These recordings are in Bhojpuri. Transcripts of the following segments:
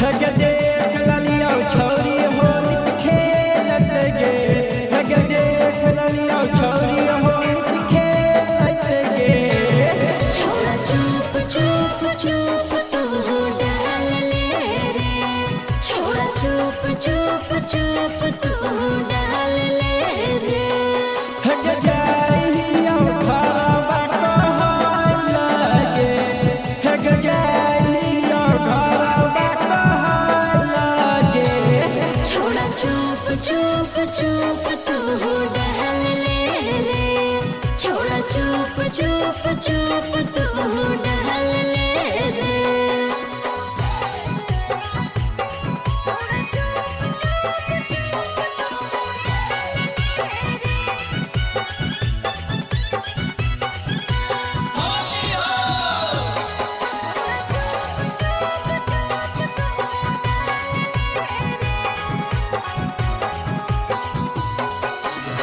हग देख ललिया छौरी होली खेलत गे हग देख ललिया छौरी होली खेलत गे छोड़ा चुप चुप चुप तू डाल ले रे छोड़ा चुप चुप चुप तू डाल ले रे हग जाइया घरवा कहै लगे हग जाइया घरवा कहै लगे छोड़ा चुप चुप चुप तू डाल ले रे छोड़ा चुप चुप चुप तू डाल ले रे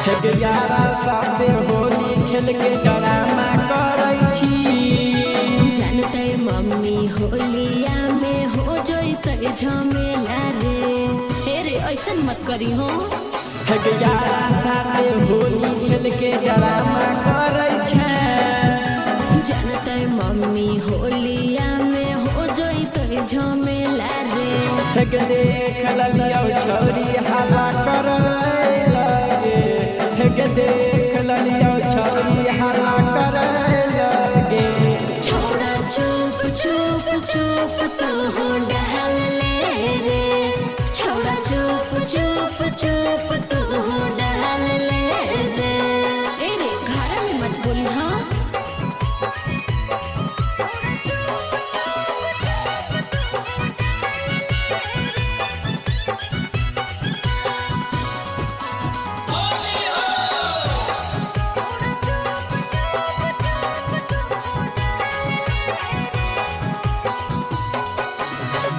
हग यारा साथे होली खेल के ड्रामा करै छी जानते मम्मी होलिया में हो जैते झमेला रे रे ऐसन मत करी हो हग यारा साथे होली खेल के ड्रामा करै छै जानते मम्मी होलिया में हो जैते झमेला रे हग देख ललिया छौरी हल्ला करै लगे हग देख ललिया छौरी हल्ला करै लगे छोड़ा चुप चुप चुप तू डाल ले रे छोड़ा चुप चुप चुप तू डाल ले रे रे घर में मत बोली हाँ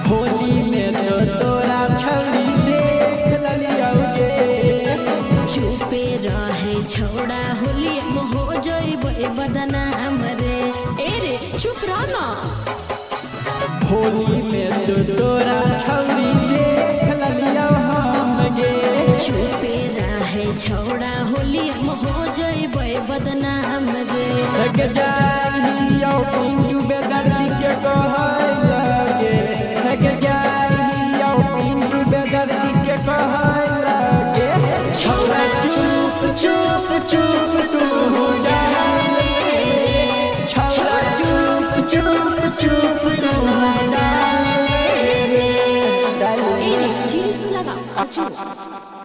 होली में तो तोरा छौरी देख ललिया गे चुपे रहे छोड़ा होली में हो जइबे बदनाम रे रे चुप रह ना होली में तो तोरा छौरी देख ललिया हम गे चुपे रहे छोड़ा होली में हो जइबे बदनाम रे हग जाइया पिंटू बेदर्दी के कहै लगे हग जाइया पिंटू बेदर्दी के कहै लगे छौरा चुप चुप चुप तू डाल ले छौरा चुप चुप चुप तू डाल ले रे जी सुन लगा